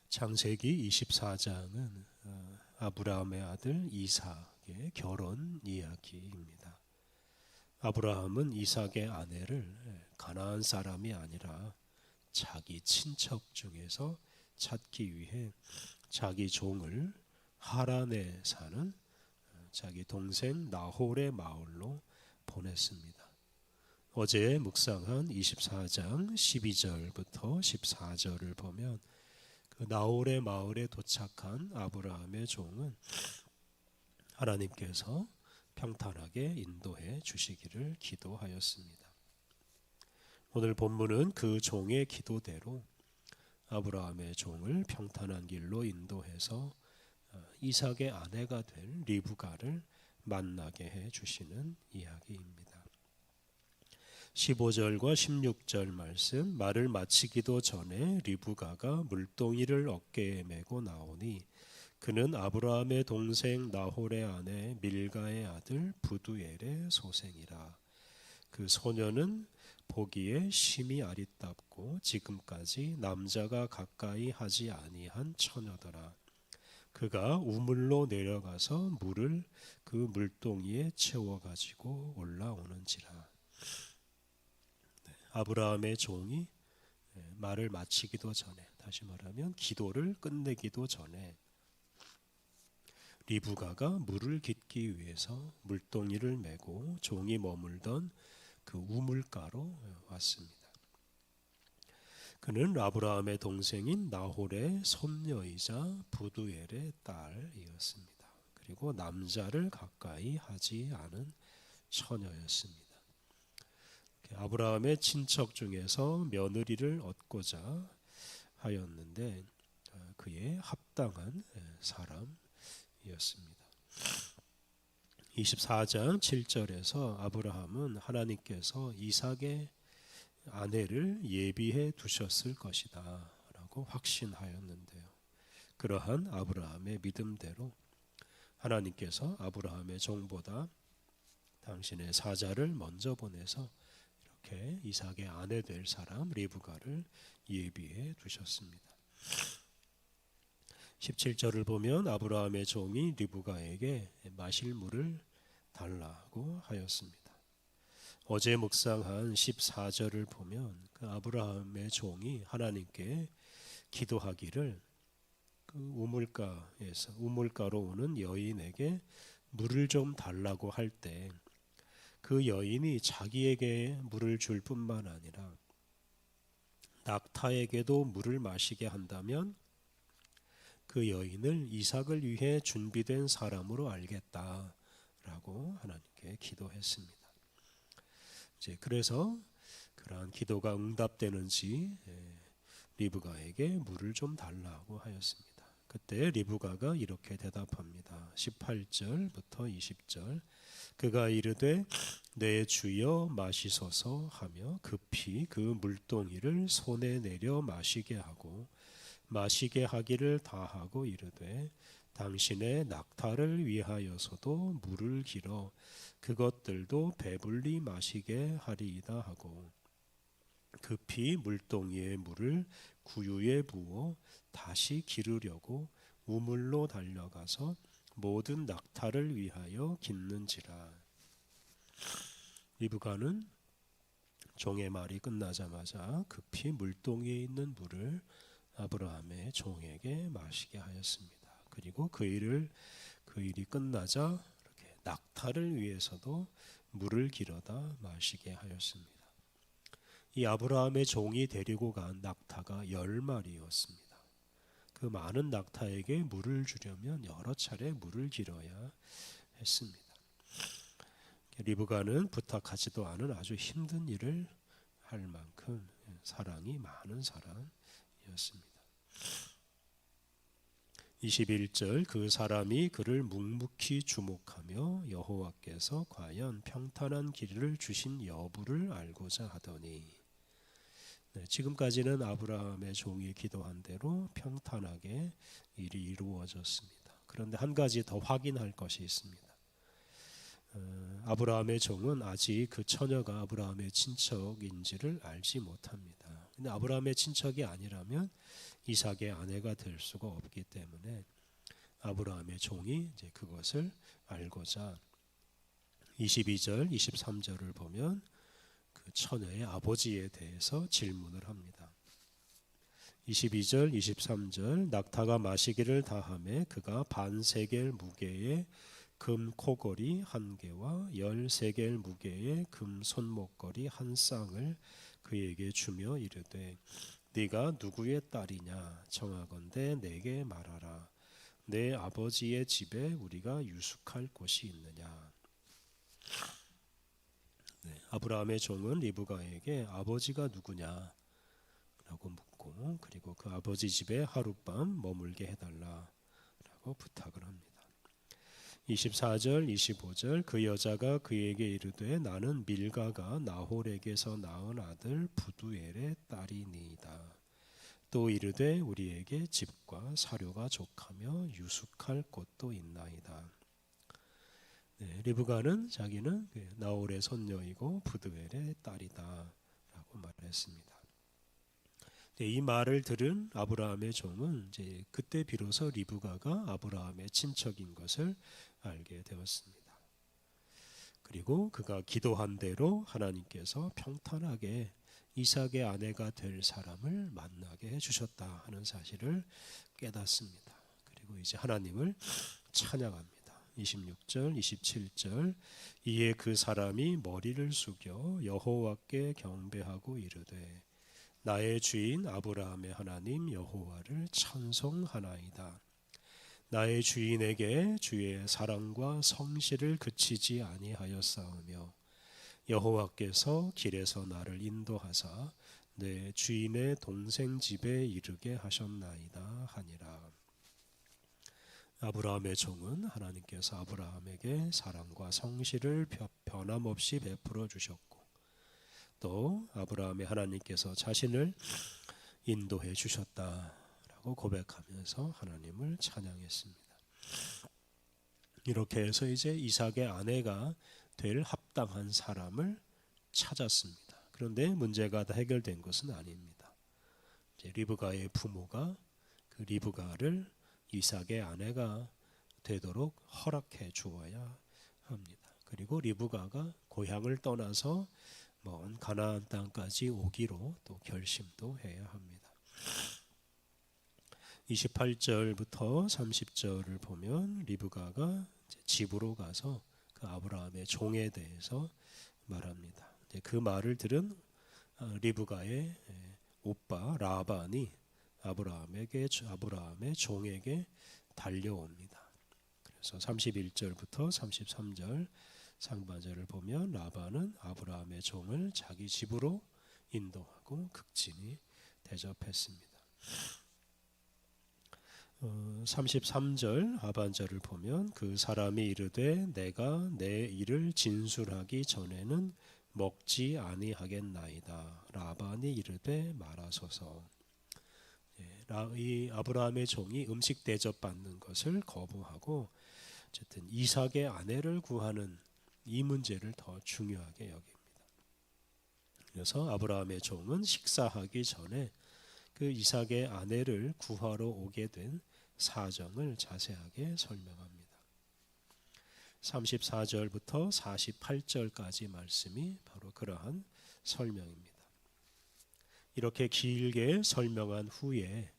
창세기 24장은 아브라함의 아들 이삭의 결혼 이야기입니다. 아브라함은 이삭의 아내를 가나안 사람이 아니라 자기 친척 중에서 찾기 위해 자기 종을 하란에 사는 자기 동생 나홀의 마을로 보냈습니다. 어제 묵상한 24장 12절부터 14절을 보면 그 나홀의 마을에 도착한 아브라함의 종은 하나님께서 평탄하게 인도해 주시기를 기도하였습니다. 오늘 본문은 그 종의 기도대로 아브라함의 종을 평탄한 길로 인도해서 이삭의 아내가 될 리브가를 만나게 해 주시는 이야기입니다. 15절과 16절 말씀, 말을 마치기도 전에 리브가가 물동이를 어깨에 메고 나오니 그는 아브라함의 동생 나홀의 아내 밀가의 아들 부두엘의 소생이라. 그 소녀는 보기에 심히 아리답고 지금까지 남자가 가까이 하지 아니한 처녀더라. 그가 우물로 내려가서 물을 그 물동이에 채워가지고 올라오는지라. 아브라함의 종이 말을 마치기도 전에, 다시 말하면 기도를 끝내기도 전에 리브가가 물을 깃기 위해서 물동이를 메고 종이 머물던 그 우물가로 왔습니다. 그는 아브라함의 동생인 나홀의 손녀이자 부두엘의 딸이었습니다. 그리고 남자를 가까이 하지 않은 처녀였습니다. 아브라함의 친척 중에서 며느리를 얻고자 하였는데 그의 합당한 사람이었습니다. 24장 7절에서 아브라함은 하나님께서 이삭의 아내를 예비해 두셨을 것이다 라고 확신하였는데요. 그러한 아브라함의 믿음대로 하나님께서 아브라함의 종보다 당신의 사자를 먼저 보내서 이렇게 이삭의 아내 될 사람 리브가를 예비해 두셨습니다. 17절을 보면 아브라함의 종이 리브가에게 마실 물을 달라고 하였습니다. 어제 묵상한 14절을 보면 그 아브라함의 종이 하나님께 기도하기를 그 우물가로 오는 여인에게 물을 좀 달라고 할 때 그 여인이 자기에게 물을 줄 뿐만 아니라 낙타에게도 물을 마시게 한다면 그 여인을 이삭을 위해 준비된 사람으로 알겠다라고 하나님께 기도했습니다. 그래서 그러한 기도가 응답되는지 리브가에게 물을 좀 달라고 하였습니다. 그때 리브가가 이렇게 대답합니다. 18절부터 20절. 그가 이르되 내 주여 마시소서 하며 급히 그 물동이를 손에 내려 마시게 하고 마시게 하기를 다하고 이르되 당신의 낙타를 위하여서도 물을 길어 그것들도 배불리 마시게 하리이다 하고 급히 물동이의 물을 구유에 부어 다시 기르려고 우물로 달려가서 모든 낙타를 위하여 깃는지라. 리브가는 종의 말이 끝나자마자 급히 물동이에 있는 물을 아브라함의 종에게 마시게 하였습니다. 그리고 그 일이 끝나자 이렇게 낙타를 위해서도 물을 길어다 마시게 하였습니다. 이 아브라함의 종이 데리고 간 낙타가 10마리였습니다. 그 많은 낙타에게 물을 주려면 여러 차례 물을 길어야 했습니다. 리브가는 부탁하지도 않은 아주 힘든 일을 할 만큼 사랑이 많은 사람이었습니다. 21절 그 사람이 그를 묵묵히 주목하며 여호와께서 과연 평탄한 길을 주신 여부를 알고자 하더니 지금까지는 아브라함의 종이 기도한 대로 평탄하게 일이 이루어졌습니다. 그런데 한 가지 더 확인할 것이 있습니다. 아브라함의 종은 아직 그 처녀가 아브라함의 친척인지를 알지 못합니다. 근데 아브라함의 친척이 아니라면 이삭의 아내가 될 수가 없기 때문에 아브라함의 종이 이제 그것을 알고자 22절, 23절을 보면 그 처녀의 아버지에 대해서 질문을 합니다. 22절, 23절 낙타가 마시기를 다하매 그가 반세겔 무게의 금 코걸이 한 개와 13겔 무게의 금 손목걸이 한 쌍을 그에게 주며 이르되 네가 누구의 딸이냐 청하건대 내게 말하라. 내 아버지의 집에 우리가 유숙할 곳이 있느냐. 아브라함의 종은 리브가에게 아버지가 누구냐 라고 묻고 그리고 그 아버지 집에 하룻밤 머물게 해달라 라고 부탁을 합니다. 24절 25절 그 여자가 그에게 이르되 나는 밀가가 나홀에게서 낳은 아들 부두엘의 딸이니이다. 또 이르되 우리에게 집과 사료가 족하며 유숙할 곳도 있나이다. 리브가는 자기는 나홀의 손녀이고 부두엘의 딸이다 라고 말했습니다. 이 말을 들은 아브라함의 종은 이제 그때 비로소 리브가가 아브라함의 친척인 것을 알게 되었습니다. 그리고 그가 기도한 대로 하나님께서 평탄하게 이삭의 아내가 될 사람을 만나게 해주셨다 하는 사실을 깨닫습니다. 그리고 이제 하나님을 찬양합니다. 26절, 27절 이에 그 사람이 머리를 숙여 여호와께 경배하고 이르되 나의 주인 아브라함의 하나님 여호와를 찬송하나이다. 나의 주인에게 주의 사랑과 성실을 그치지 아니하였사오며 여호와께서 길에서 나를 인도하사 내 주인의 동생 집에 이르게 하셨나이다 하니라. 아브라함의 종은 하나님께서 아브라함에게 사랑과 성실을 변함없이 베풀어 주셨고 또 아브라함의 하나님께서 자신을 인도해 주셨다라고 고백하면서 하나님을 찬양했습니다. 이렇게 해서 이제 이삭의 아내가 될 합당한 사람을 찾았습니다. 그런데 문제가 다 해결된 것은 아닙니다. 이제 리브가의 부모가 그 리브가를 이삭의 아내가 되도록 허락해 주어야 합니다. 그리고 리브가가 고향을 떠나서 먼 가나안 땅까지 오기로 또 결심도 해야 합니다. 28절부터 30절을 보면 리브가가 집으로 가서 그 아브라함의 종에 대해서 말합니다. 그 말을 들은 리브가의 오빠 라반이 아브라함의 종에게 달려옵니다. 그래서 31절부터 33절 상반절을 보면 라반은 아브라함의 종을 자기 집으로 인도하고 극진히 대접했습니다. 33절 하반절을 보면 그 사람이 이르되 내가 내 일을 진술하기 전에는 먹지 아니하겠나이다. 라반이 이르되 말하소서. 이 아브라함의 종이 음식 대접받는 것을 거부하고 어쨌든 이삭의 아내를 구하는 이 문제를 더 중요하게 여깁니다. 그래서 아브라함의 종은 식사하기 전에 그 이삭의 아내를 구하러 오게 된 사정을 자세하게 설명합니다. 34절부터 48절까지 말씀이 바로 그러한 설명입니다. 이렇게 길게 설명한 후에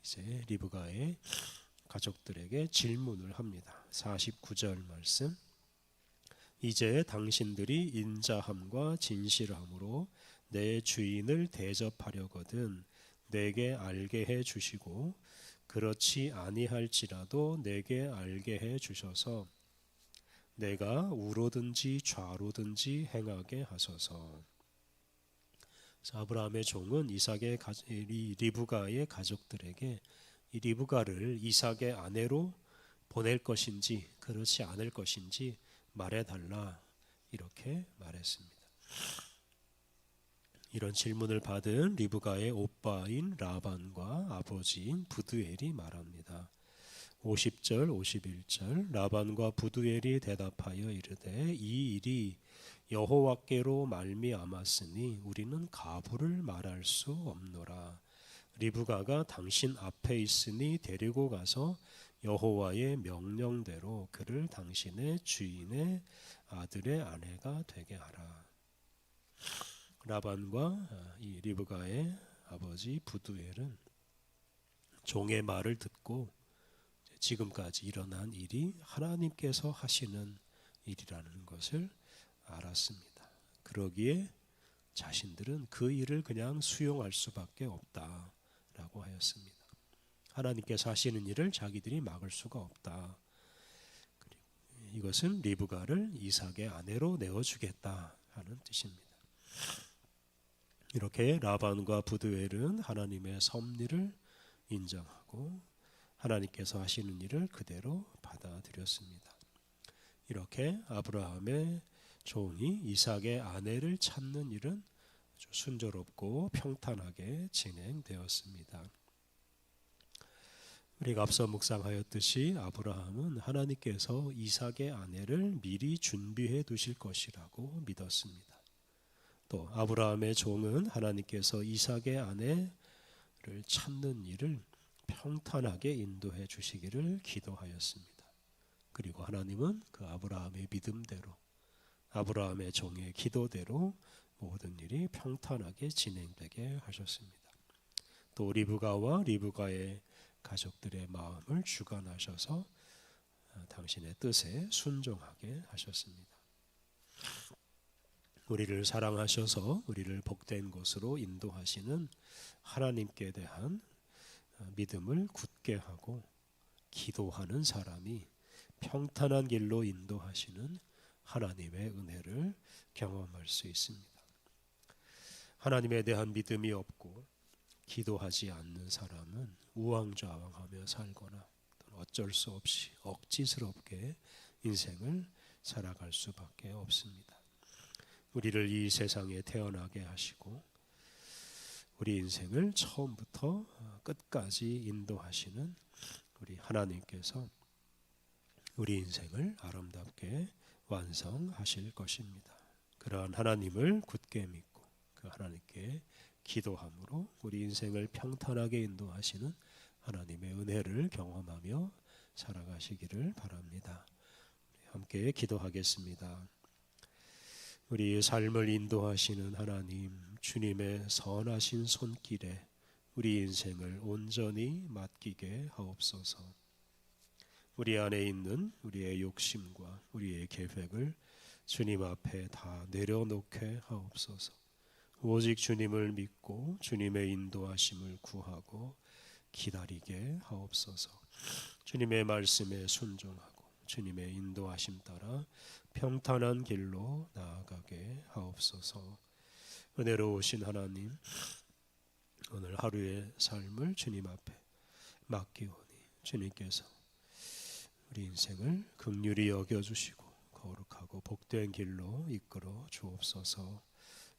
이제 리브가의 가족들에게 질문을 합니다. 49절 말씀. 이제 당신들이 인자함과 진실함으로 내 주인을 대접하려거든 내게 알게 해 주시고 그렇지 아니할지라도 내게 알게 해 주셔서 내가 우로든지 좌로든지 행하게 하소서. 아브라함의 종은 리브가의 가족들에게 이 리브가를 이삭의 아내로 보낼 것인지 그렇지 않을 것인지 말해달라 이렇게 말했습니다. 이런 질문을 받은 리브가의 오빠인 라반과 아버지인 부두엘이 말합니다. 50절 51절 라반과 부두엘이 대답하여 이르되 이 일이 여호와께로 말미암았으니 우리는 가부를 말할 수 없노라. 리브가가 당신 앞에 있으니 데리고 가서 여호와의 명령대로 그를 당신의 주인의 아들의 아내가 되게 하라. 라반과 이 리브가의 아버지 부두엘은 종의 말을 듣고 지금까지 일어난 일이 하나님께서 하시는 일이라는 것을 알았습니다. 그러기에 자신들은 그 일을 그냥 수용할 수밖에 없다라고 하였습니다. 하나님께서 하시는 일을 자기들이 막을 수가 없다. 이것은 리브가를 이삭의 아내로 내어주겠다 하는 뜻입니다. 이렇게 라반과 부두엘은 하나님의 섭리를 인정하고 하나님께서 하시는 일을 그대로 받아들였습니다. 이렇게 아브라함의 종이 이삭의 아내를 찾는 일은 아주 순조롭고 평탄하게 진행되었습니다. 우리가 앞서 묵상하였듯이 아브라함은 하나님께서 이삭의 아내를 미리 준비해 두실 것이라고 믿었습니다. 또 아브라함의 종은 하나님께서 이삭의 아내를 찾는 일을 평탄하게 인도해 주시기를 기도하였습니다. 그리고 하나님은 그 아브라함의 믿음대로 아브라함의 종의 기도대로 모든 일이 평탄하게 진행되게 하셨습니다. 또 리브가와 리브가의 가족들의 마음을 주관하셔서 당신의 뜻에 순종하게 하셨습니다. 우리를 사랑하셔서 우리를 복된 곳으로 인도하시는 하나님께 대한 믿음을 굳게 하고 기도하는 사람이 평탄한 길로 인도하시는 하나님의 은혜를 경험할 수 있습니다. 하나님에 대한 믿음이 없고 기도하지 않는 사람은 우왕좌왕하며 살거나 어쩔 수 없이 억지스럽게 인생을 살아갈 수밖에 없습니다. 우리를 이 세상에 태어나게 하시고 우리 인생을 처음부터 끝까지 인도하시는 우리 하나님께서 우리 인생을 아름답게 완성하실 것입니다. 그러한 하나님을 굳게 믿고 그 하나님께 기도함으로 우리 인생을 평탄하게 인도하시는 하나님의 은혜를 경험하며 살아가시기를 바랍니다. 함께 기도하겠습니다. 우리의 삶을 인도하시는 하나님, 주님의 선하신 손길에 우리 인생을 온전히 맡기게 하옵소서. 우리 안에 있는 우리의 욕심과 우리의 계획을 주님 앞에 다 내려놓게 하옵소서. 오직 주님을 믿고 주님의 인도하심을 구하고 기다리게 하옵소서. 주님의 말씀에 순종하고 주님의 인도하심 따라 평탄한 길로 나아가게 하옵소서. 은혜로우신 하나님, 오늘 하루의 삶을 주님 앞에 맡기오니 주님께서 우리 인생을 긍휼히 여겨주시고 거룩하고 복된 길로 이끌어 주옵소서.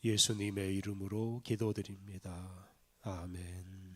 예수님의 이름으로 기도드립니다. 아멘.